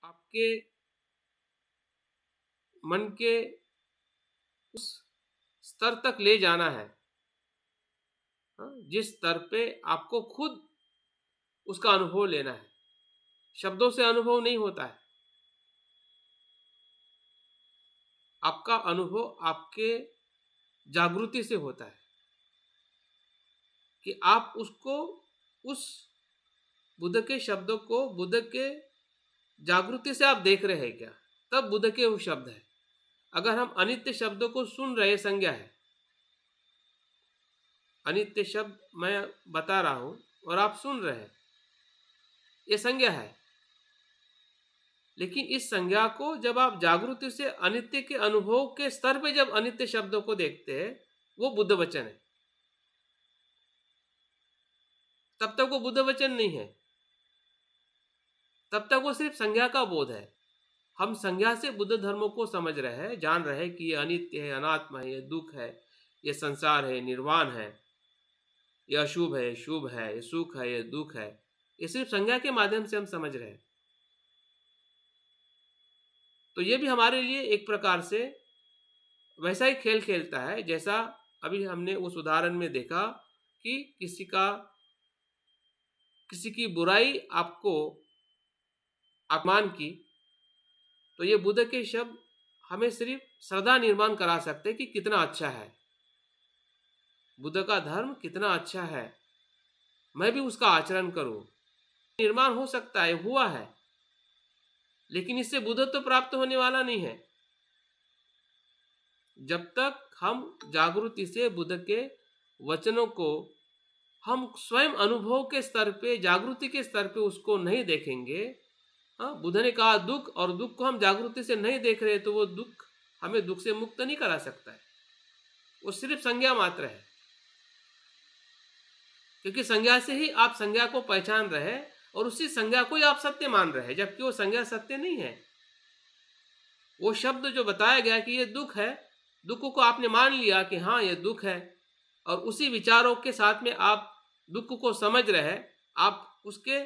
आपके मन के उस स्तर तक ले जाना है, हाँ, जिस स्तर पे आपको खुद उसका अनुभव लेना है। शब्दों से अनुभव नहीं होता है। आपका अनुभव आपके जागृति से होता है कि आप उसको उस बुद्ध के शब्दों को बुद्ध के जागृति से आप देख रहे हैं क्या, तब बुद्ध के वो शब्द है। अगर हम अनित्य शब्दों को सुन रहे, संज्ञा है, अनित्य शब्द मैं बता रहा हूं और आप सुन रहे हैं, ये संज्ञा है। लेकिन इस संज्ञा को जब आप जागृति से अनित्य के अनुभव के स्तर पे जब अनित्य शब्दों को देखते हैं, वो बुद्ध वचन है। तब तक वो बुद्ध वचन नहीं है, तब तक वो सिर्फ संज्ञा का बोध है। हम संज्ञा से बुद्ध धर्मों को समझ रहे हैं, जान रहे हैं कि ये अनित्य है, अनात्मा है, ये दुख है, ये संसार है, निर्वाण है, ये अशुभ है, शुभ है, ये सुख है, ये दुख है। ये सिर्फ संज्ञा के माध्यम से हम समझ रहे हैं। तो ये भी हमारे लिए एक प्रकार से वैसा ही खेल खेलता है जैसा अभी हमने उस उदाहरण में देखा कि किसी की बुराई आपको अपमान की, तो ये बुद्ध के शब्द हमें सिर्फ श्रद्धा निर्माण करा सकते कि कितना अच्छा है, बुद्ध का धर्म कितना अच्छा है, मैं भी उसका आचरण करूं। निर्माण हो सकता है, हुआ है, लेकिन इससे बुद्धत्व तो प्राप्त होने वाला नहीं है। जब तक हम जागृति से बुद्ध के वचनों को हम स्वयं अनुभव के स्तर पे, जागृति के स्तर पे उसको नहीं देखेंगे, हाँ, बुद्ध ने कहा दुख, और दुख को हम जागृति से नहीं देख रहे, तो वो दुख हमें दुख से मुक्त नहीं करा सकता है। वो सिर्फ संज्ञा मात्र है, क्योंकि संज्ञा से ही आप संज्ञा को पहचान रहे और उसी संज्ञा को ही आप सत्य मान रहे हैं, जबकि वो संज्ञा सत्य नहीं है। वो शब्द जो बताया गया कि ये दुख है, दुख को आपने मान लिया कि हाँ ये दुख है, और उसी विचारों के साथ में आप दुख को समझ रहे हैं। आप उसके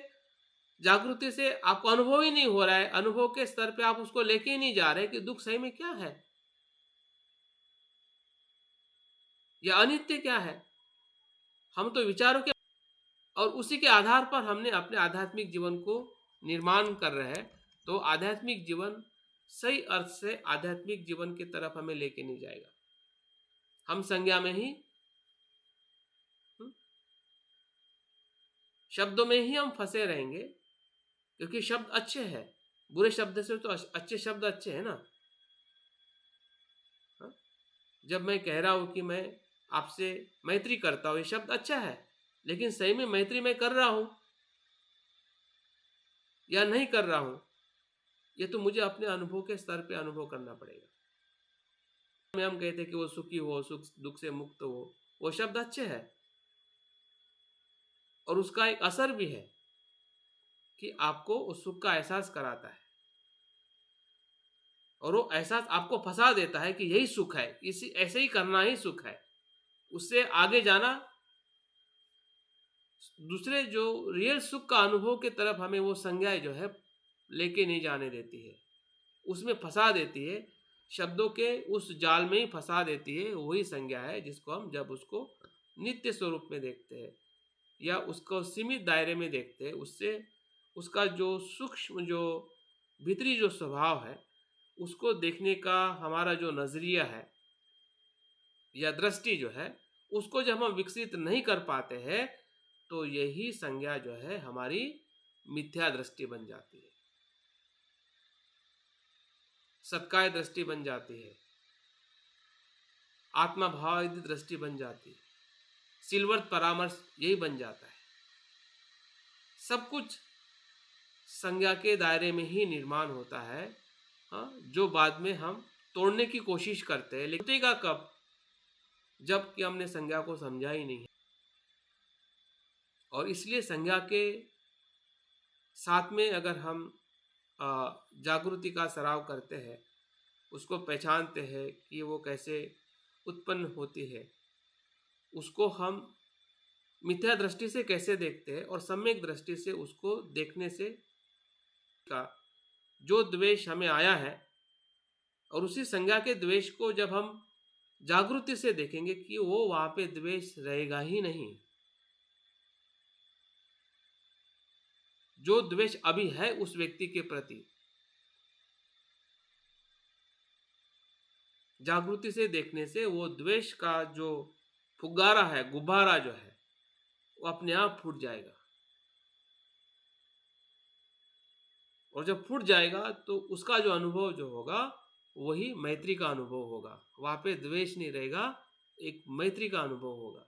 जागृति से आपको अनुभव ही नहीं हो रहा है, अनुभव के स्तर पे आप उसको लेके ही नहीं जा रहे कि दुख सही में क्या है या अनित्य क्या है। हम तो विचारों के और उसी के आधार पर हमने अपने आध्यात्मिक जीवन को निर्माण कर रहे हैं। तो आध्यात्मिक जीवन सही अर्थ से आध्यात्मिक जीवन की तरफ हमें लेके नहीं जाएगा। हम संज्ञा में ही, शब्दों में ही हम फंसे रहेंगे, क्योंकि शब्द अच्छे हैं, बुरे शब्द से तो अच्छे शब्द अच्छे हैं ना। जब मैं कह रहा हूं कि मैं आपसे मैत्री करता हूं, ये शब्द अच्छा है, लेकिन सही में मैत्री मैं कर रहा हूं या नहीं कर रहा हूं, ये तो मुझे अपने अनुभव के स्तर पे अनुभव करना पड़ेगा। हम कहते हैं कि वो सुखी हो, सुख दुख से मुक्त हो, वो शब्द अच्छे हैं और उसका एक असर भी है कि आपको उस सुख का एहसास कराता है, और वो एहसास आपको फंसा देता है कि यही सुख है, इसी ऐसे ही करना ही सुख है। उससे आगे जाना, दूसरे जो रियल सुख का अनुभव की तरफ हमें वो संज्ञाएं जो है लेके नहीं जाने देती है, उसमें फंसा देती है, शब्दों के उस जाल में ही फंसा देती है। वही संज्ञा है जिसको हम जब उसको नित्य स्वरूप में देखते हैं या उसको सीमित दायरे में देखते हैं, उससे उसका जो सूक्ष्म, जो भीतरी जो स्वभाव है, उसको देखने का हमारा जो नजरिया है या दृष्टि जो है, उसको जब हम विकसित नहीं कर पाते हैं, तो यही संज्ञा जो है हमारी मिथ्या दृष्टि बन जाती है, सत्काय दृष्टि बन जाती है, आत्मा भाव दृष्टि बन जाती है, सिलवर्त परामर्श यही बन जाता है। सब कुछ संज्ञा के दायरे में ही निर्माण होता है, हाँ, जो बाद में हम तोड़ने की कोशिश करते हैं, लेकिन टूटेगा कब, जबकि हमने संज्ञा को समझा ही नहीं है। और इसलिए संज्ञा के साथ में अगर हम जागृति का सराव करते हैं, उसको पहचानते हैं कि वो कैसे उत्पन्न होती है, उसको हम मिथ्या दृष्टि से कैसे देखते हैं और सम्यक दृष्टि से उसको देखने से का जो द्वेष हमें आया है, और उसी संज्ञा के द्वेष को जब हम जागृति से देखेंगे कि वो वहां पे द्वेष रहेगा ही नहीं। जो द्वेष अभी है उस व्यक्ति के प्रति, जागृति से देखने से वो द्वेष का जो फुग्गारा है, गुब्बारा जो है, वो अपने आप फूट जाएगा। और जब फूट जाएगा तो उसका जो अनुभव जो होगा वही मैत्री का अनुभव होगा। वहां पे द्वेष नहीं रहेगा, एक मैत्री का अनुभव होगा।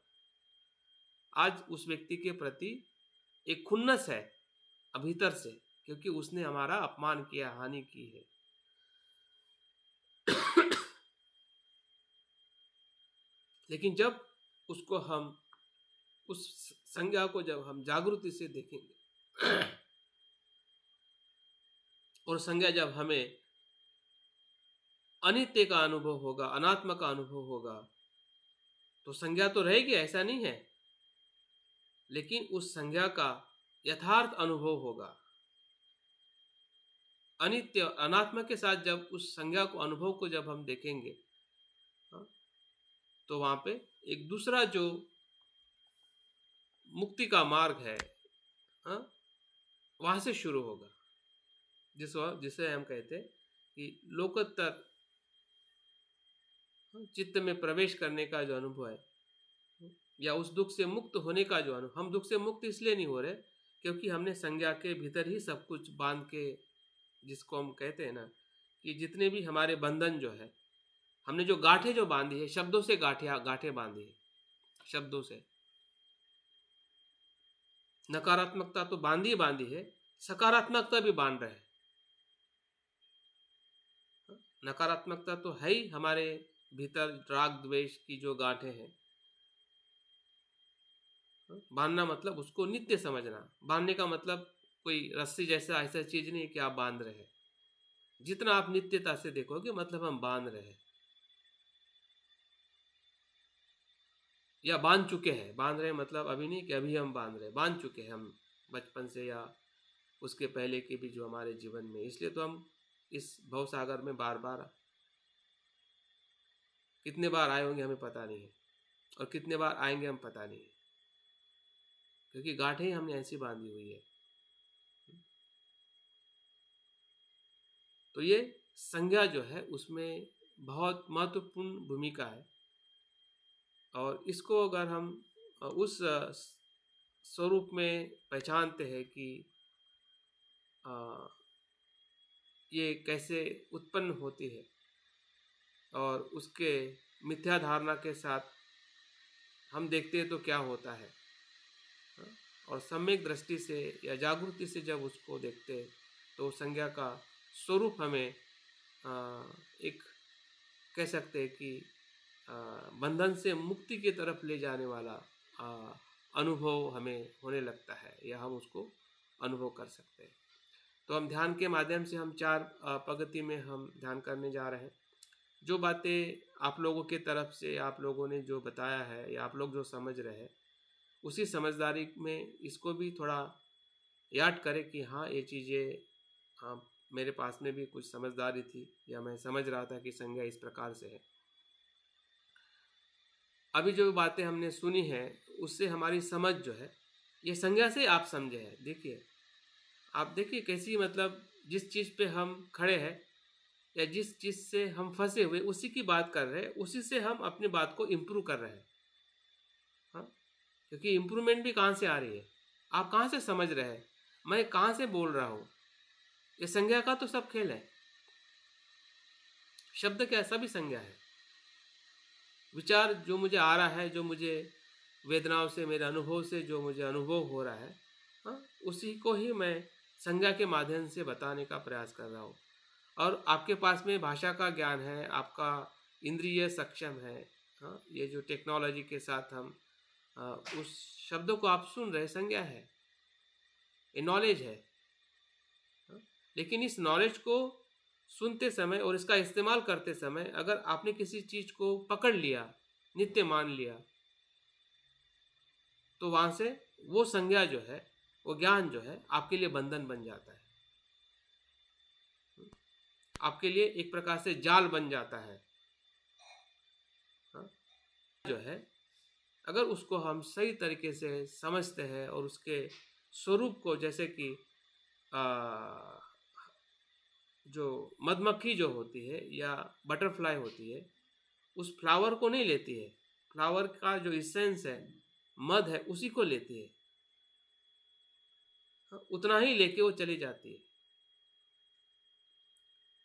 आज उस व्यक्ति के प्रति एक खुन्नस है भीतर से, क्योंकि उसने हमारा अपमान किया, हानि की है। लेकिन जब उसको हम, उस संज्ञा को जब हम जागृति से देखेंगे और संज्ञा जब हमें अनित्य का अनुभव होगा, अनात्म का अनुभव होगा, तो संज्ञा तो रहेगी, ऐसा नहीं है, लेकिन उस संज्ञा का यथार्थ अनुभव होगा। अनित्य अनात्मा के साथ जब उस संज्ञा को, अनुभव को जब हम देखेंगे, तो वहां पे एक दूसरा जो मुक्ति का मार्ग है, वहां से शुरू होगा, जिसे हम कहते हैं कि लोकोत्तर चित्त में प्रवेश करने का जो अनुभव है, या उस दुख से मुक्त होने का जो अनुभव। हम दुख से मुक्त इसलिए नहीं हो रहे क्योंकि हमने संज्ञा के भीतर ही सब कुछ बांध के, जिसको हम कहते हैं ना कि जितने भी हमारे बंधन जो है, हमने जो गांठें जो बांधी है, शब्दों से गांठें बांधी है, शब्दों से। नकारात्मकता तो बांधी है, सकारात्मकता भी बांध रहे हैं। नकारात्मकता तो है ही हमारे भीतर, राग द्वेष की जो गांठें हैं। बांधना मतलब उसको नित्य समझना। बांधने का मतलब कोई रस्सी जैसा ऐसा चीज नहीं कि आप बांध रहे हैं। जितना आप नित्यता से देखोगे मतलब हम बांध रहे हैं या बांध चुके हैं। बांध रहे मतलब अभी नहीं कि अभी हम बांध रहे हैं, बांध चुके हैं हम बचपन से या उसके पहले के भी जो हमारे जीवन में। इसलिए तो हम इस भव सागर में बार बार, कितने बार आए होंगे हमें पता नहीं है, और कितने बार आएंगे हम पता नहीं है, क्योंकि गांठें ही हमने ऐसी बांधी हुई है। तो ये संज्ञा जो है उसमें बहुत महत्वपूर्ण भूमिका है, और इसको अगर हम उस स्वरूप में पहचानते हैं कि ये कैसे उत्पन्न होती है, और उसके मिथ्या धारणा के साथ हम देखते हैं तो क्या होता है, और सम्यक दृष्टि से या जागृति से जब उसको देखते हैं तो संज्ञा का स्वरूप हमें एक कह सकते हैं कि बंधन से मुक्ति की तरफ ले जाने वाला अनुभव हमें होने लगता है, या हम उसको अनुभव कर सकते हैं। तो हम ध्यान के माध्यम से हम 4 प्रगति में हम ध्यान करने जा रहे हैं। जो बातें आप लोगों के तरफ से, आप लोगों ने जो बताया है या आप लोग जो समझ रहे हैं, उसी समझदारी में इसको भी थोड़ा याद करें कि हाँ ये चीज़ें, हाँ मेरे पास में भी कुछ समझदारी थी, या मैं समझ रहा था कि संज्ञा इस प्रकार से है। अभी जो बातें हमने सुनी है उससे हमारी समझ जो है, ये संज्ञा से आप समझे हैं। देखिए, आप देखिए कैसी, मतलब जिस चीज़ पे हम खड़े हैं या जिस चीज़ से हम फंसे हुए उसी की बात कर रहे हैं, उसी से हम अपनी बात को इम्प्रूव कर रहे हैं। हाँ, क्योंकि इम्प्रूवमेंट भी कहाँ से आ रही है, आप कहाँ से समझ रहे हैं, मैं कहाँ से बोल रहा हूँ, ये संज्ञा का तो सब खेल है। शब्द क्या, सभी संज्ञा है। विचार जो मुझे आ रहा है, जो मुझे वेदनाओं से, मेरे अनुभव से जो मुझे अनुभव हो रहा है, हाँ, उसी को ही मैं संज्ञा के माध्यम से बताने का प्रयास कर रहा हूँ। और आपके पास में भाषा का ज्ञान है, आपका इंद्रिय सक्षम है। हाँ, ये जो टेक्नोलॉजी के साथ हम उस शब्दों को आप सुन रहे, संज्ञा है, ये नॉलेज है। हाँ, लेकिन इस नॉलेज को सुनते समय और इसका इस्तेमाल करते समय अगर आपने किसी चीज़ को पकड़ लिया, नित्य मान लिया, तो वहाँ से वो संज्ञा जो है, वो ज्ञान जो है आपके लिए बंधन बन जाता है। आपके लिए एक प्रकार से जाल बन जाता है। हाँ, जो है अगर उसको हम सही तरीके से समझते हैं और उसके स्वरूप को, जैसे कि आ, जो मधुमक्खी जो होती है या बटरफ्लाई होती है, उस फ्लावर को नहीं लेती है, फ्लावर का जो इसेंस है, मध है, उसी को लेती है। हाँ, उतना ही लेके वो चली जाती है।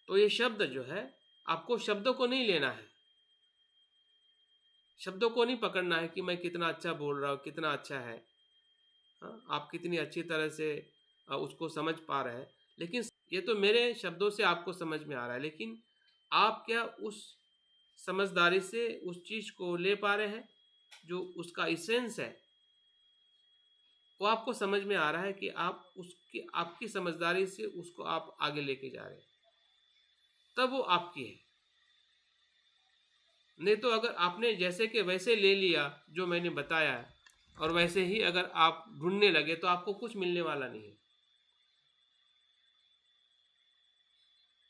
तो ये शब्द जो है, आपको शब्दों को नहीं लेना है, शब्दों को नहीं पकड़ना है कि मैं कितना अच्छा बोल रहा हूँ, कितना अच्छा है। हाँ, आप कितनी अच्छी तरह से उसको समझ पा रहे हैं, लेकिन ये तो मेरे शब्दों से आपको समझ में आ रहा है, लेकिन आप क्या उस समझदारी से उस चीज को ले पा रहे हैं जो उसका इसेंस है? वो आपको समझ में आ रहा है कि आप उसकी आपकी समझदारी से उसको आप आगे लेके जा रहे हैं, तब वो आपकी है। नहीं तो अगर आपने जैसे कि वैसे ले लिया जो मैंने बताया है, और वैसे ही अगर आप ढूंढने लगे, तो आपको कुछ मिलने वाला नहीं है।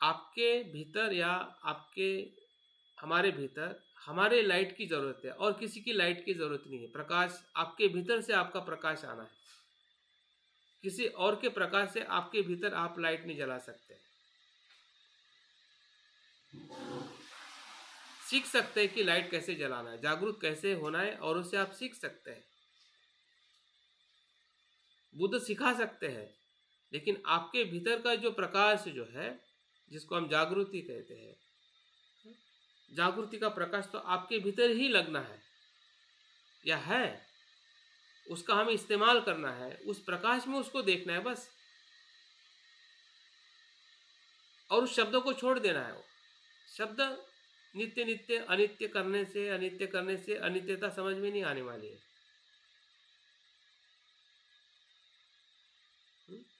आपके भीतर या आपके हमारे भीतर हमारे लाइट की जरूरत है, और किसी की लाइट की जरूरत नहीं है। प्रकाश आपके भीतर से, आपका प्रकाश आना है। किसी और के प्रकाश से आपके भीतर आप लाइट नहीं जला सकते। सीख सकते हैं कि लाइट कैसे जलाना है, जागरूक कैसे होना है, और उससे आप सीख सकते हैं। बुद्ध सिखा सकते हैं, लेकिन आपके भीतर का जो प्रकाश जो है, जिसको हम जागृति कहते हैं, जागृति का प्रकाश तो आपके भीतर ही लगना है या है, उसका हमें इस्तेमाल करना है, उस प्रकाश में उसको देखना है बस, और उस शब्दों को छोड़ देना है। शब्द नित्य नित्य अनित्य करने से, अनित्य करने से अनित्यता समझ में नहीं आने वाली है।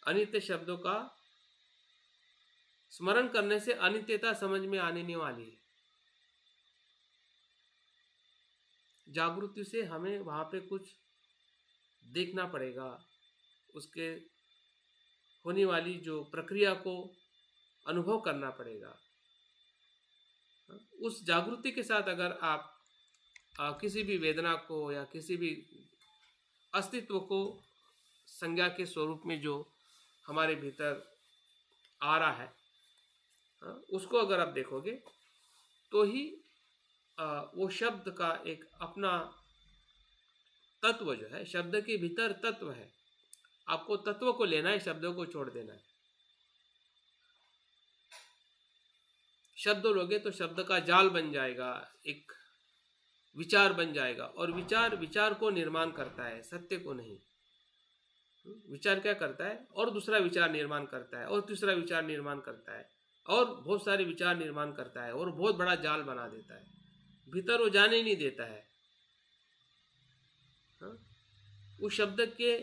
अनित्य शब्दों का स्मरण करने से अनित्यता समझ में आने नहीं वाली है। जागृति से हमें वहां पे कुछ देखना पड़ेगा, उसके होने वाली जो प्रक्रिया को अनुभव करना पड़ेगा। उस जागृति के साथ अगर आप किसी भी वेदना को या किसी भी अस्तित्व को संज्ञा के स्वरूप में जो हमारे भीतर आ रहा है, उसको अगर आप देखोगे, तो ही वो शब्द का एक अपना तत्व जो है, शब्द के भीतर तत्व है। आपको तत्व को लेना है, शब्दों को छोड़ देना है। शब्द लोगे तो शब्द का जाल बन जाएगा, एक विचार बन जाएगा, और विचार विचार को निर्माण करता है, सत्य को नहीं। विचार क्या करता है? और दूसरा विचार निर्माण करता है, और तीसरा विचार निर्माण करता है, और बहुत सारे विचार निर्माण करता है, और बहुत बड़ा जाल बना देता है। भीतर वो जाने ही नहीं देता है। उस शब्द के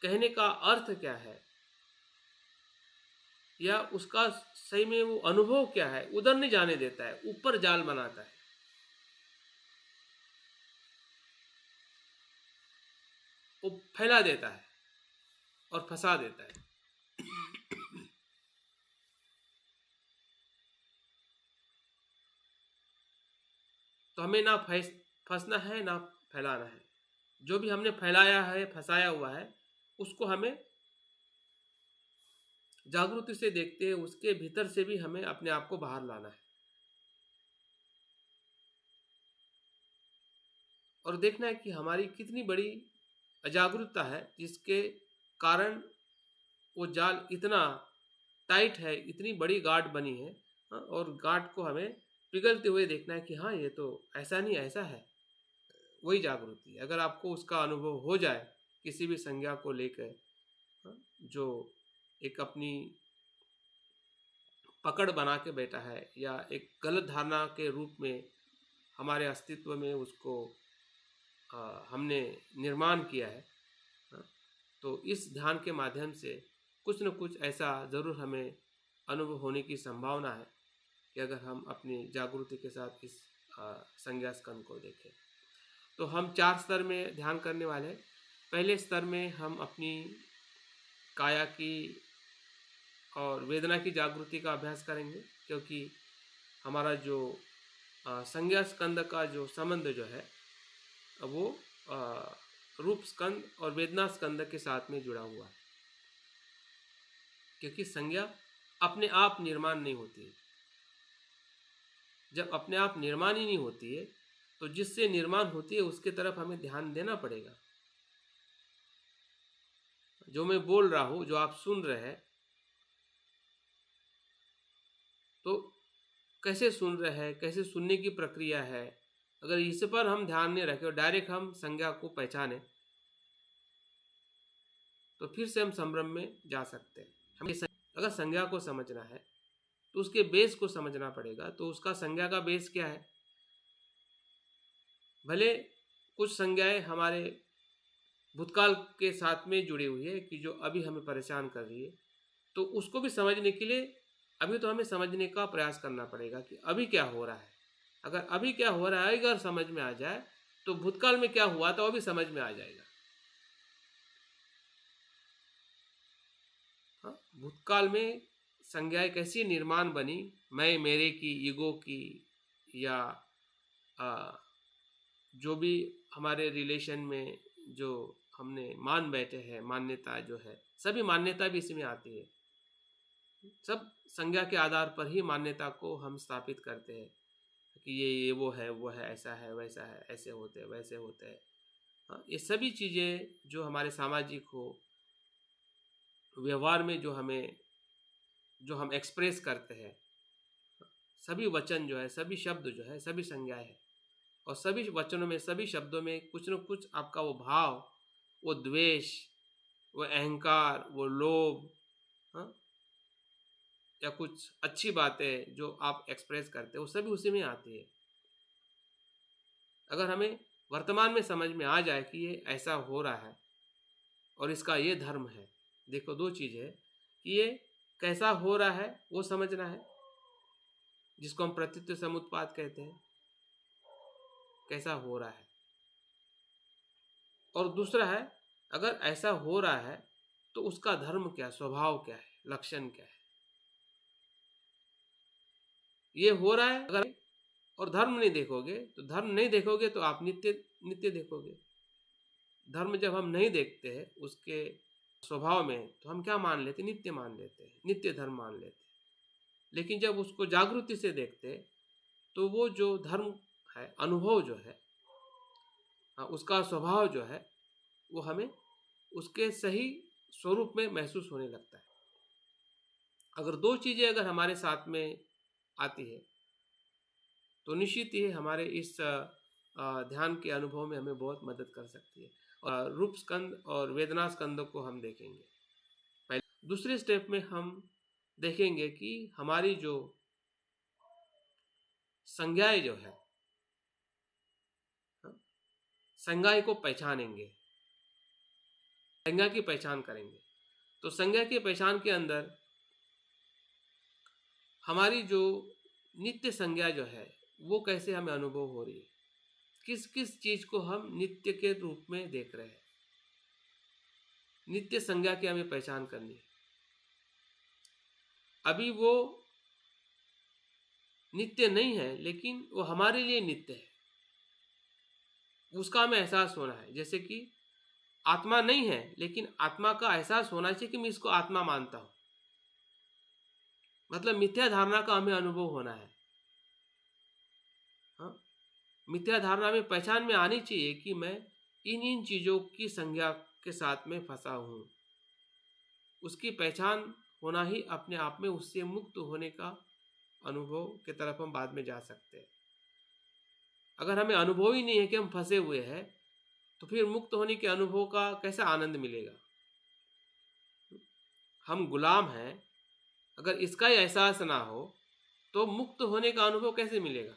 कहने का अर्थ क्या है, या उसका सही में वो अनुभव क्या है, उधर नहीं जाने देता है, ऊपर जाल बनाता है। वो फैला देता है और फंसा देता है। तो हमें ना फंसना है, ना फैलाना है। जो भी हमने फैलाया है, फंसाया हुआ है, उसको हमें जागृति से देखते हैं, उसके भीतर से भी हमें अपने आप को बाहर लाना है, और देखना है कि हमारी कितनी बड़ी अजागरूकता है, जिसके कारण वो जाल इतना टाइट है, इतनी बड़ी गांठ बनी है। और गांठ को हमें पिघलते हुए देखना है कि हाँ, ये तो ऐसा नहीं, ऐसा है। वही जागृति। अगर आपको उसका अनुभव हो जाए किसी भी संज्ञा को लेकर, जो एक अपनी पकड़ बना के बैठा है, या एक गलत धारणा के रूप में हमारे अस्तित्व में उसको हमने निर्माण किया है, तो इस ध्यान के माध्यम से कुछ न कुछ ऐसा ज़रूर हमें अनुभव होने की संभावना है, कि अगर हम अपनी जागृति के साथ इस संज्ञा स्कंद को देखें। तो हम 4 स्तर में ध्यान करने वाले हैं। पहले स्तर में हम अपनी काया की और वेदना की जागृति का अभ्यास करेंगे, क्योंकि हमारा जो संज्ञा स्कंद का जो संबंध जो है वो अ, रूप स्कंद और वेदना स्कंद के साथ में जुड़ा हुआ है, क्योंकि संज्ञा अपने आप निर्माण नहीं होती है। जब अपने आप निर्माण ही नहीं होती है तो जिससे निर्माण होती है उसके तरफ हमें ध्यान देना पड़ेगा। जो मैं बोल रहा हूँ, जो आप सुन रहे हैं, तो कैसे सुन रहे हैं, कैसे सुनने की प्रक्रिया है, अगर इस पर हम ध्यान नहीं रखें और डायरेक्ट हम संज्ञा को पहचाने तो फिर से हम संभ्रम में जा सकते हैं। हमें अगर संज्ञा को समझना है तो उसके बेस को समझना पड़ेगा। तो उसका संज्ञा का बेस क्या है? भले कुछ संज्ञाएं हमारे भूतकाल के साथ में जुड़ी हुई है कि जो अभी हमें परेशान कर रही है, तो उसको भी समझने के लिए अभी तो हमें समझने का प्रयास करना पड़ेगा कि अभी क्या हो रहा है। अगर अभी क्या हो रहा है अगर समझ में आ जाए तो भूतकाल में क्या हुआ था वो भी समझ में आ जाएगा। हाँ, भूतकाल में संज्ञाएं कैसी निर्माण बनी, मैं मेरे की, ईगो की, या आ, जो भी हमारे रिलेशन में जो हमने मान बैठे हैं, मान्यता जो है, सभी मान्यता भी इसमें आती है। सब संज्ञा के आधार पर ही मान्यता को हम स्थापित करते हैं कि ये वो है, ऐसा है, वैसा है, ऐसे होते हैं, वैसे होते हैं। हाँ, ये सभी चीज़ें जो हमारे सामाजिक हो, व्यवहार में जो हम एक्सप्रेस करते हैं, सभी वचन जो है, सभी शब्द जो है, सभी संज्ञाएं हैं। और सभी वचनों में, सभी शब्दों में कुछ न कुछ आपका वो भाव, वो द्वेष, वो अहंकार, वो लोभ, हाँ, या कुछ अच्छी बातें जो आप एक्सप्रेस करते हो, वो सभी उसी में आती है। अगर हमें वर्तमान में समझ में आ जाए कि ये ऐसा हो रहा है और इसका ये धर्म है, देखो दो चीज़ है कि ये कैसा हो रहा है वो समझना है, जिसको हम प्रतीत्व समुत्पाद कहते हैं, कैसा हो रहा है। और दूसरा है, अगर ऐसा हो रहा है तो उसका धर्म क्या, स्वभाव क्या है, लक्षण क्या है। ये हो रहा है अगर, और धर्म नहीं देखोगे तो, धर्म नहीं देखोगे तो आप नित्य नित्य देखोगे। धर्म जब हम नहीं देखते हैं उसके स्वभाव में तो हम क्या मान लेते, नित्य मान लेते हैं, नित्य धर्म मान लेते हैं। लेकिन जब उसको जागृति से देखते तो वो जो धर्म है, अनुभव जो है, उसका स्वभाव जो है, वो हमें उसके सही स्वरूप में महसूस होने लगता है। अगर दो चीज़ें अगर हमारे साथ में आती है तो निश्चित ही हमारे इस ध्यान के अनुभव में हमें बहुत मदद कर सकती है। और रूप स्कंद और वेदना स्कंद को हम देखेंगे। पहले दूसरे स्टेप में हम देखेंगे कि हमारी जो संज्ञाएं जो है, संज्ञा को पहचानेंगे, संज्ञा की पहचान करेंगे। तो संज्ञा की पहचान के अंदर हमारी जो नित्य संज्ञा जो है वो कैसे हमें अनुभव हो रही है, किस किस चीज़ को हम नित्य के रूप में देख रहे हैं। नित्य संज्ञा की हमें पहचान करनी है। अभी वो नित्य नहीं है लेकिन वो हमारे लिए नित्य है, उसका हमें एहसास होना है। जैसे कि आत्मा नहीं है लेकिन आत्मा का एहसास होना चाहिए कि मैं इसको आत्मा मानता हूँ, मतलब मिथ्या धारणा का हमें अनुभव होना है। हाँ, मिथ्या धारणा में पहचान में आनी चाहिए कि मैं इन इन चीज़ों की संज्ञा के साथ में फंसा हूँ। उसकी पहचान होना ही अपने आप में उससे मुक्त होने का अनुभव की तरफ हम बाद में जा सकते हैं। अगर हमें अनुभव ही नहीं है कि हम फंसे हुए हैं तो फिर मुक्त होने के अनुभव का कैसा आनंद मिलेगा। हम गुलाम हैं, अगर इसका ही एहसास ना हो तो मुक्त होने का अनुभव कैसे मिलेगा।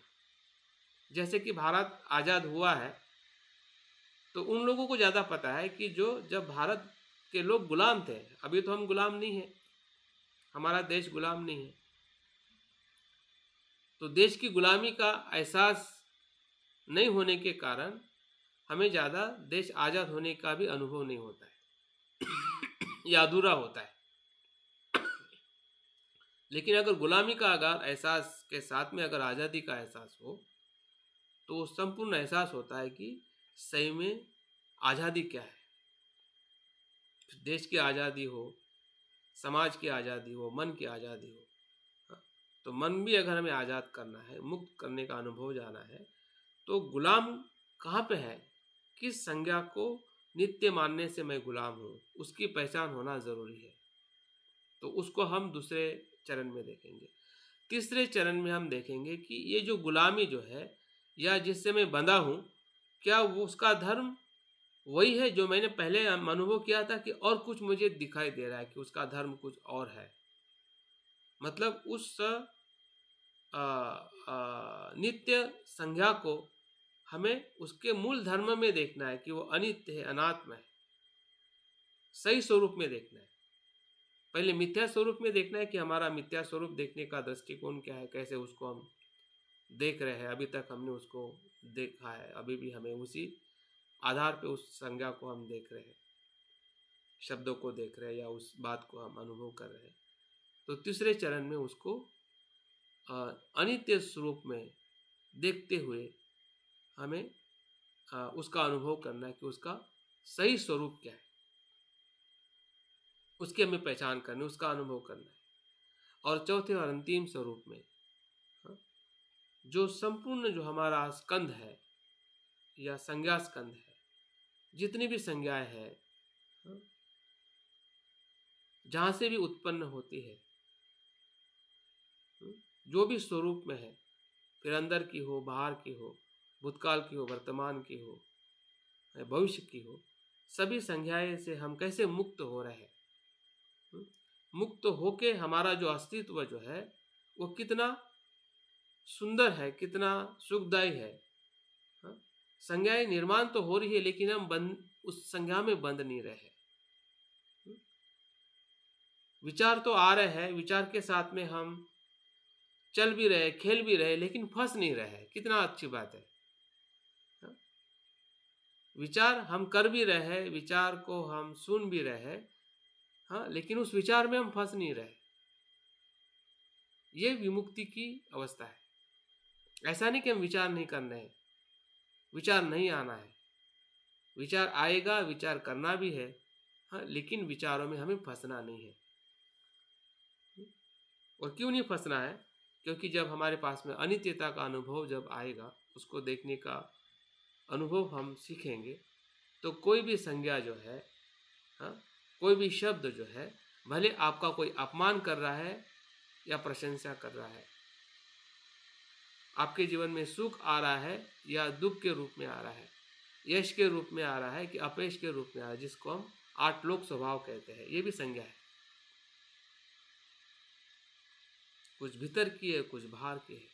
जैसे कि भारत आज़ाद हुआ है तो उन लोगों को ज़्यादा पता है कि जो जब भारत के लोग गुलाम थे, अभी तो हम गुलाम नहीं हैं, हमारा देश गुलाम नहीं है, तो देश की गुलामी का एहसास नहीं होने के कारण हमें ज़्यादा देश आज़ाद होने का भी अनुभव नहीं होता है या अधूरा होता है। लेकिन अगर गुलामी का अगर एहसास के साथ में अगर आज़ादी का एहसास हो, तो संपूर्ण एहसास होता है कि सही में आज़ादी क्या है। देश की आज़ादी हो, समाज की आज़ादी हो, मन की आज़ादी हो। हाँ, तो मन भी अगर हमें आज़ाद करना है, मुक्त करने का अनुभव जाना है, तो गुलाम कहाँ पे है? किस संज्ञा को नित्य मानने से मैं गुलाम हूँ, उसकी पहचान होना ज़रूरी है। तो उसको हम दूसरे चरण में देखेंगे। तीसरे चरण में हम देखेंगे कि ये जो गुलामी जो है या जिससे मैं बंधा हूँ, क्या वो उसका धर्म वही है जो मैंने पहले अनुभव किया था कि और कुछ मुझे दिखाई दे रहा है कि उसका धर्म कुछ और है। मतलब उस नित्य संज्ञा को हमें उसके मूल धर्म में देखना है कि वो अनित्य है, अनात्म है, सही स्वरूप में देखना है। पहले मिथ्या स्वरूप में देखना है कि हमारा मिथ्या स्वरूप देखने का दृष्टिकोण क्या है, कैसे उसको हम देख रहे हैं। अभी तक हमने उसको देखा है, अभी भी हमें उसी आधार पे उस संज्ञा को हम देख रहे हैं, शब्दों को देख रहे हैं या उस बात को हम अनुभव कर रहे हैं। तो तीसरे चरण में उसको अनित्य स्वरूप में देखते हुए हमें उसका अनुभव करना है कि उसका सही स्वरूप क्या है, उसकी हमें पहचान करनी, उसका अनुभव करना है। और चौथे और अंतिम स्वरूप में हाँ, जो संपूर्ण जो हमारा स्कंध है या संज्ञा स्कंध है, जितनी भी संज्ञाएं हैं हाँ, जहाँ से भी उत्पन्न होती है, जो भी स्वरूप में है, फिर अंदर की हो, बाहर की हो, भूतकाल की हो, वर्तमान की हो, भविष्य की हो, सभी संज्ञाएं से हम कैसे मुक्त हो रहे हैं। मुक्त होके हमारा जो अस्तित्व जो है वो कितना सुंदर है, कितना सुखदायी है। हाँ? संज्ञाएं निर्माण तो हो रही है लेकिन हम बंद उस संज्ञा में बंद नहीं रहे। विचार तो आ रहे हैं, विचार के साथ में हम चल भी रहे, खेल भी रहे, लेकिन फंस नहीं रहे। कितना अच्छी बात है। हाँ? विचार हम कर भी रहे, विचार को हम सुन भी रहे, हाँ, लेकिन उस विचार में हम फंस नहीं रहे। ये विमुक्ति की अवस्था है। ऐसा नहीं कि हम विचार नहीं करना है, विचार नहीं आना है, विचार आएगा, विचार करना भी है, हाँ, लेकिन विचारों में हमें फंसना नहीं है। और क्यों नहीं फंसना है? क्योंकि जब हमारे पास में अनित्यता का अनुभव जब आएगा, उसको देखने का अनुभव हम सीखेंगे, तो कोई भी संज्ञा जो है, हाँ, कोई भी शब्द जो है, भले आपका कोई अपमान कर रहा है या प्रशंसा कर रहा है, आपके जीवन में सुख आ रहा है या दुख के रूप में आ रहा है, यश के रूप में आ रहा है कि अपयश के रूप में आ रहा है, जिसको हम आठ लोक स्वभाव कहते हैं, ये भी संज्ञा है। कुछ भीतर की है, कुछ बाहर की है।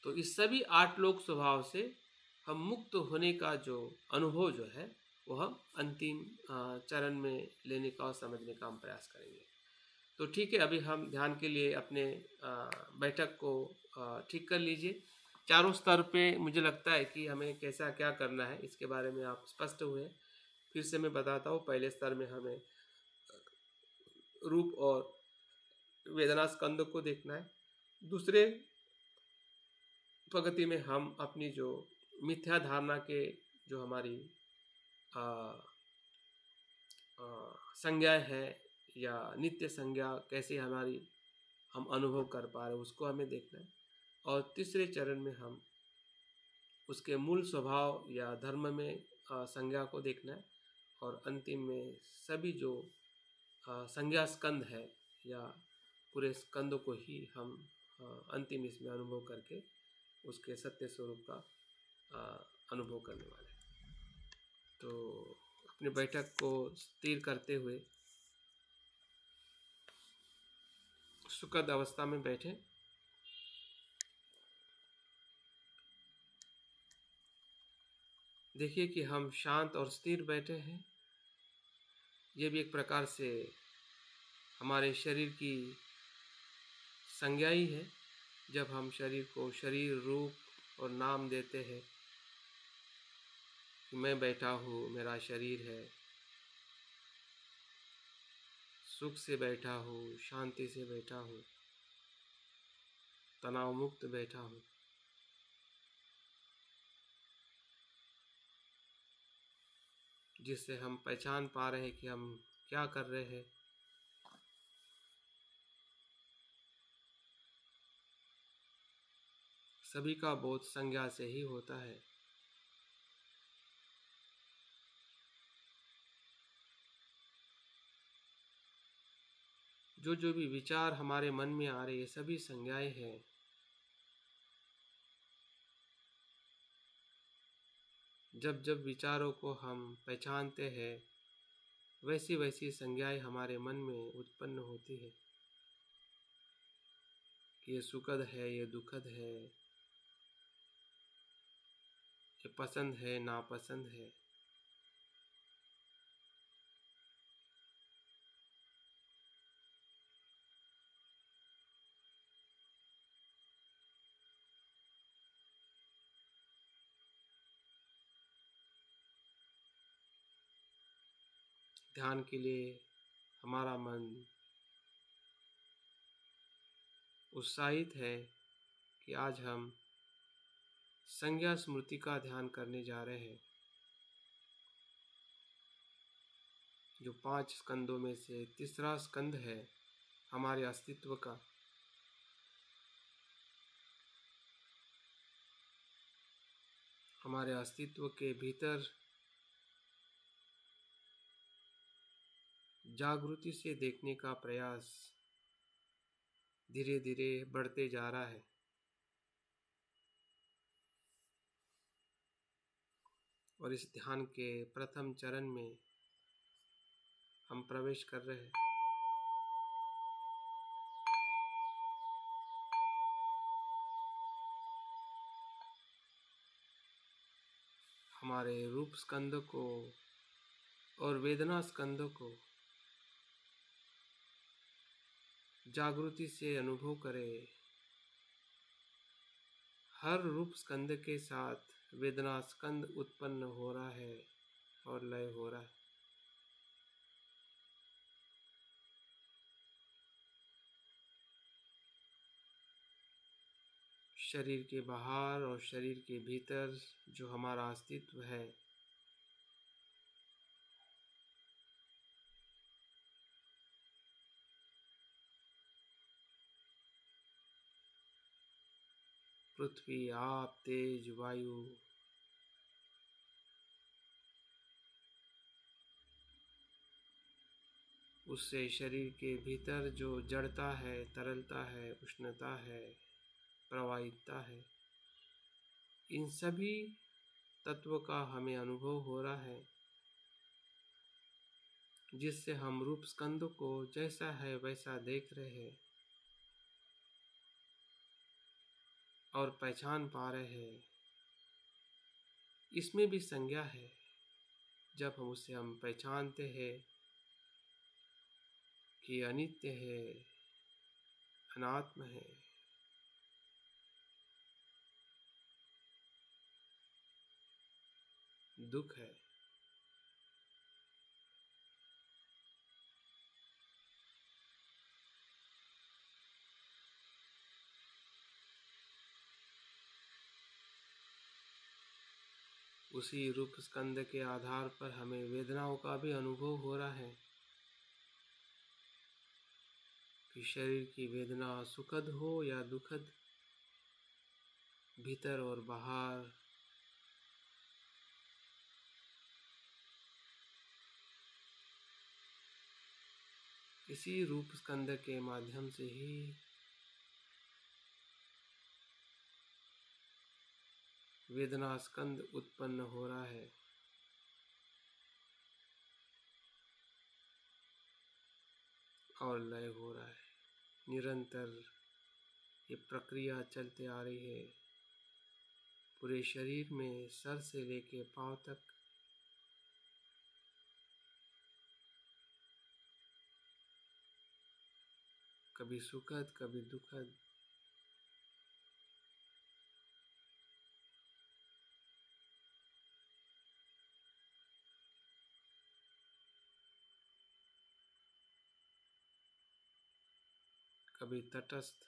तो इस सभी आठ लोक स्वभाव से हम मुक्त होने का जो अनुभव जो है वो हम अंतिम चरण में लेने का और समझने का हम प्रयास करेंगे। तो ठीक है, अभी हम ध्यान के लिए अपने बैठक को ठीक कर लीजिए। चारों स्तर पे मुझे लगता है कि हमें कैसा क्या करना है इसके बारे में आप स्पष्ट हुए। फिर से मैं बताता हूँ, पहले स्तर में हमें रूप और वेदना स्कंद को देखना है। दूसरे प्रगति में हम अपनी जो मिथ्या धारणा के जो हमारी संज्ञाएं है या नित्य संज्ञा कैसे हमारी हम अनुभव कर पा रहे हैं उसको हमें देखना है। और तीसरे चरण में हम उसके मूल स्वभाव या धर्म में संज्ञा को देखना है। और अंतिम में सभी जो संज्ञा स्कंद है या पूरे स्कंद को ही हम अंतिम इसमें अनुभव करके उसके सत्य स्वरूप का अनुभव करने वाले हैं। तो अपनी बैठक को स्थिर करते हुए सुखद अवस्था में बैठे। देखिए कि हम शांत और स्थिर बैठे हैं। ये भी एक प्रकार से हमारे शरीर की संज्ञा ही है। जब हम शरीर को शरीर, रूप और नाम देते हैं कि मैं बैठा हूँ, मेरा शरीर है, सुख से बैठा हूँ, शांति से बैठा हूँ, तनाव मुक्त बैठा हूँ। जिससे हम पहचान पा रहे हैं कि हम क्या कर रहे हैं। सभी का बोध संज्ञा से ही होता है। जो जो भी विचार हमारे मन में आ रहे हैं सभी संज्ञाएं हैं। जब जब विचारों को हम पहचानते हैं वैसी वैसी संज्ञाएं हमारे मन में उत्पन्न होती है कि ये सुखद है, ये दुखद है, ये पसंद है, नापसंद है। ध्यान के लिए हमारा मन उत्साहित है कि आज हम संज्ञा स्मृति का ध्यान करने जा रहे हैं, जो 5 स्कंदों में से तीसरा स्कंद है हमारे अस्तित्व का। हमारे अस्तित्व के भीतर जागृति से देखने का प्रयास धीरे धीरे बढ़ते जा रहा है। और इस ध्यान के प्रथम चरण में हम प्रवेश कर रहे हैं। हमारे रूप स्कंद को और वेदना स्कंद को जागृति से अनुभव करें। हर रूप स्कंद के साथ वेदना स्कंद उत्पन्न हो रहा है और लय हो रहा है। शरीर के बाहर और शरीर के भीतर जो हमारा अस्तित्व है, पृथ्वी, आप, तेज, वायु, उससे शरीर के भीतर जो जड़ता है, तरलता है, उष्णता है, प्रवाहिता है, इन सभी तत्व का हमें अनुभव हो रहा है, जिससे हम रूप स्कंद को जैसा है वैसा देख रहे हैं और पहचान पा रहे हैं। इसमें भी संज्ञा है। जब हम पहचानते हैं कि अनित्य है, अनात्म है, दुख है, उसी रूप स्कंद के आधार पर हमें वेदनाओं का भी अनुभव हो रहा है कि शरीर की वेदना सुखद हो या दुखद, भीतर और बाहर इसी रूप स्कंद के माध्यम से ही वेदना स्कंद उत्पन्न हो रहा है। और लय हो रहा है। निरंतर ये प्रक्रिया चलते आ रही है पूरे शरीर में, सर से लेके पांव तक। कभी सुखद, कभी दुखद। कभी तटस्थ।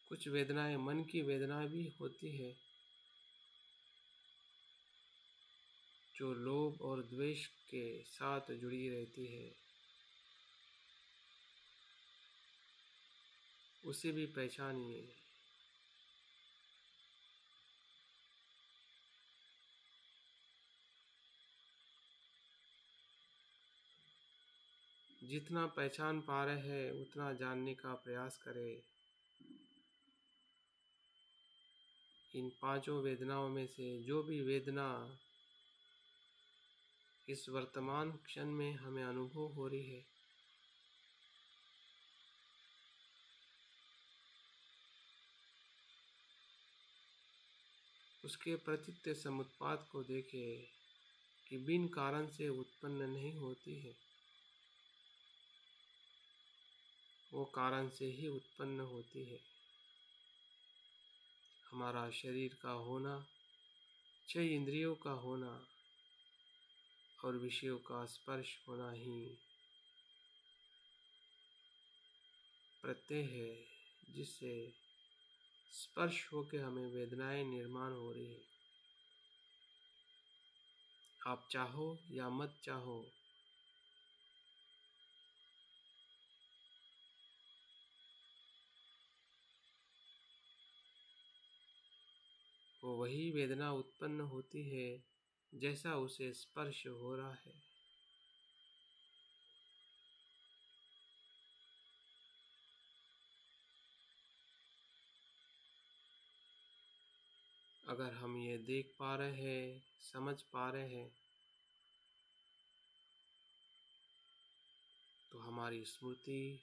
कुछ वेदनाएं मन की वेदना भी होती है, जो लोभ और द्वेष के साथ जुड़ी रहती है, उसे भी पहचानिए। जितना पहचान पा रहे हैं उतना जानने का प्रयास करें। इन पांचों वेदनाओं में से जो भी वेदना इस वर्तमान क्षण में हमें अनुभव हो रही है, उसके प्रतीत समुत्पाद को देखें कि बिन कारण से उत्पन्न नहीं होती है, वो कारण से ही उत्पन्न होती है। हमारा शरीर का होना, 6 इंद्रियों का होना और विषयों का स्पर्श होना ही प्रत्यय है, जिससे स्पर्श होकर हमें वेदनाएं निर्माण हो रही है। आप चाहो या मत चाहो, वो वही वेदना उत्पन्न होती है जैसा उसे स्पर्श हो रहा है। अगर हम ये देख पा रहे हैं, समझ पा रहे हैं, तो हमारी स्मृति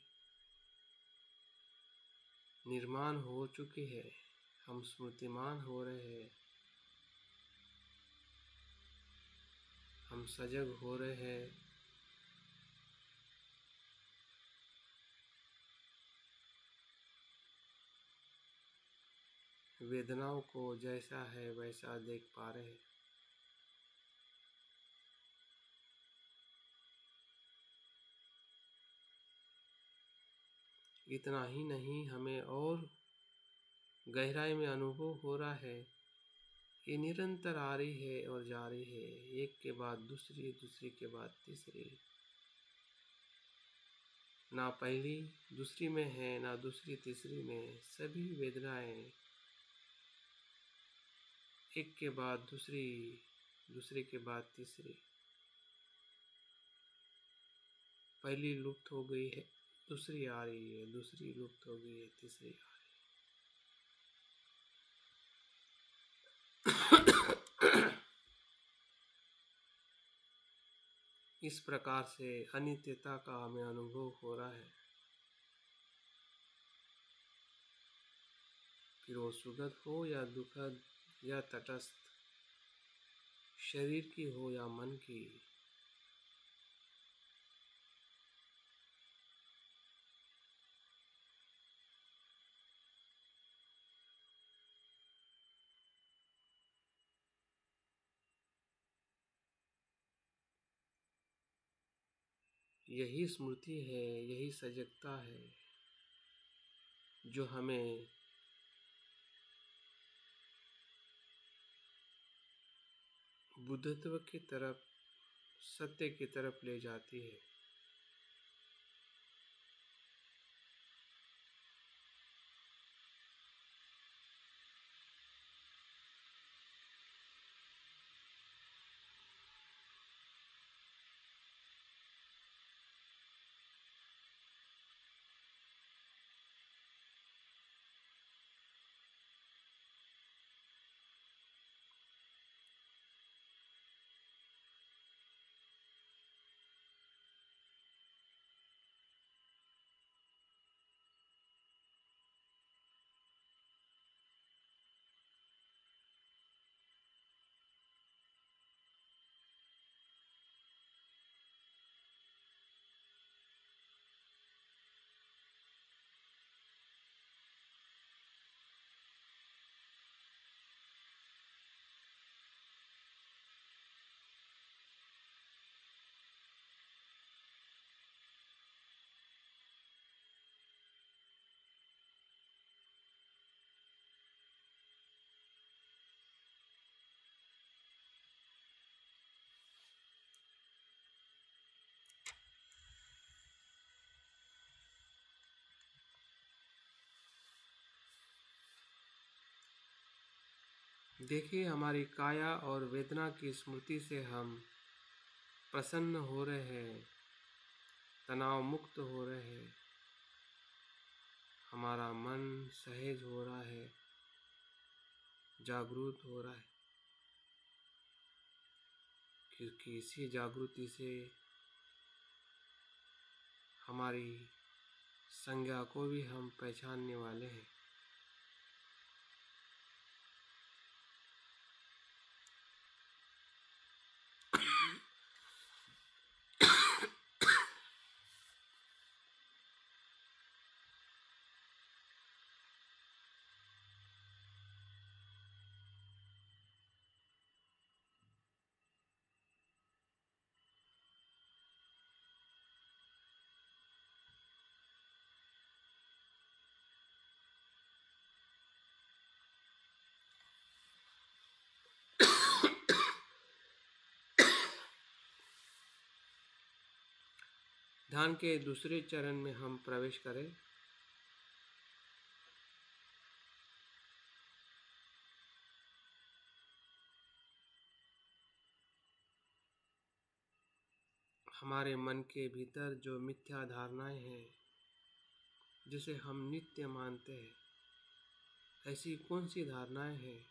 निर्माण हो चुकी है, हम स्मृतिमान हो रहे हैं, हम सजग हो रहे हैं। वेदनाओं को जैसा है वैसा देख पा रहे हैं। इतना ही नहीं, हमें और गहराई में अनुभव हो रहा है, ये निरंतर आ रही है और जा रही है, एक के बाद दूसरी, दूसरी के बाद तीसरी। ना पहली दूसरी में है, ना दूसरी तीसरी में, सभी वेदनाएं एक के बाद दूसरी, दूसरी के बाद तीसरी। पहली लुप्त हो गई है, दूसरी आ रही है, दूसरी लुप्त हो गई है, तीसरी आ रही है। इस प्रकार से अनित्यता का हमें अनुभव हो रहा है। फिर वो सुखद हो या दुखद या तटस्थ, शरीर की हो या मन की, यही स्मृति है, यही सजगता है जो हमें बुद्धत्व की तरफ, सत्य की तरफ ले जाती है। देखिए, हमारी काया और वेदना की स्मृति से हम प्रसन्न हो रहे हैं, तनाव मुक्त हो रहे हैं, हमारा मन सहज हो रहा है, जागरूक हो रहा है, क्योंकि इसी जागृति से हमारी संज्ञा को भी हम पहचानने वाले हैं। ध्यान के दूसरे चरण में हम प्रवेश करें। हमारे मन के भीतर जो मिथ्या धारणाएं हैं, जिसे हम नित्य मानते हैं, ऐसी कौन सी धारणाएं हैं,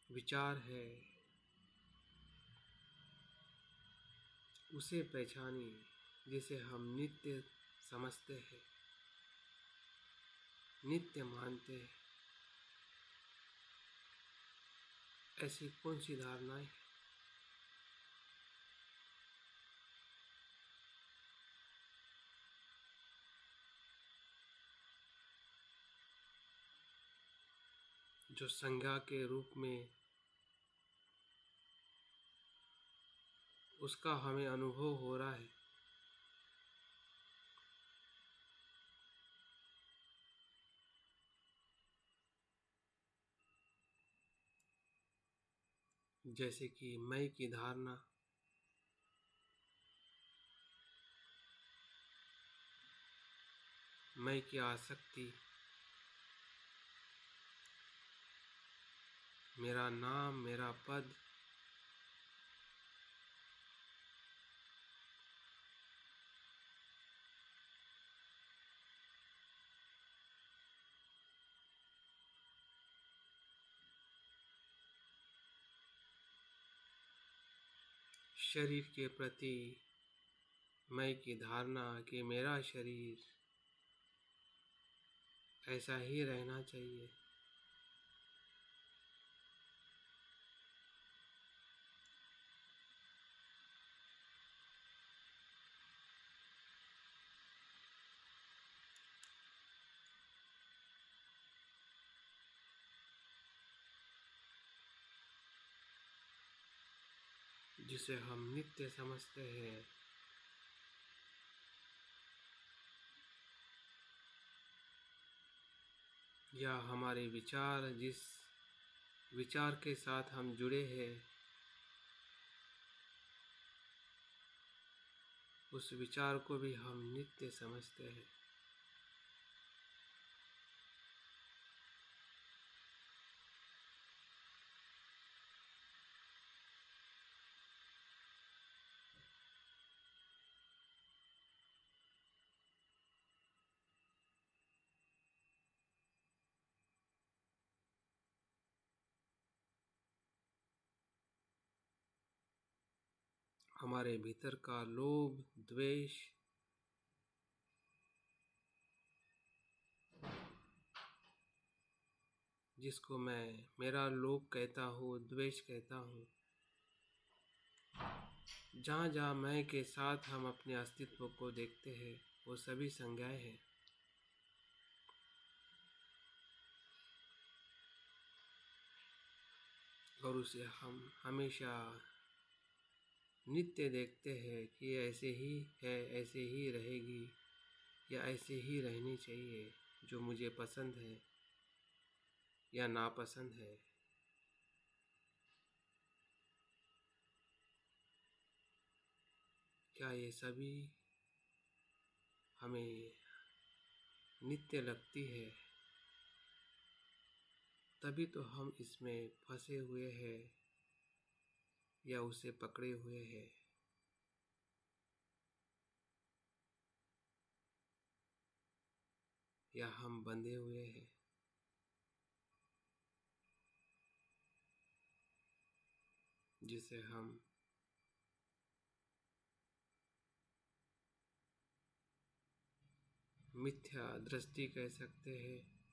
विचार है, उसे पहचानिए, जिसे हम नित्य समझते हैं, नित्य मानते हैं। ऐसी कौन सी धारणाएं हैं? जो संज्ञा के रूप में उसका हमें अनुभव हो रहा है। जैसे कि मैं की धारणा, मैं की आसक्ति, मेरा नाम, मेरा पद, शरीर के प्रति मैं की धारणा कि मेरा शरीर ऐसा ही रहना चाहिए। जिसे हम नित्य समझते हैं। या हमारे विचार, जिस विचार के साथ हम जुड़े हैं, उस विचार को भी हम नित्य समझते हैं। हमारे भीतर का लोभ, द्वेष, जिसको मैं मेरा लोभ कहता हूँ, द्वेष कहता हूँ, जहाँ जहाँ मैं के साथ हम अपने अस्तित्व को देखते हैं, वो सभी संज्ञाएं हैं। और उसे हम हमेशा नित्य देखते हैं कि ऐसे ही है, ऐसे ही रहेगी, या ऐसे ही रहनी चाहिए, जो मुझे पसंद है या नापसंद है। क्या ये सभी हमें नित्य लगती है? तभी तो हम इसमें फंसे हुए हैं या उसे पकड़े हुए हैं। या हम बंधे हुए हैं। जिसे हम मिथ्या दृष्टि कह सकते हैं।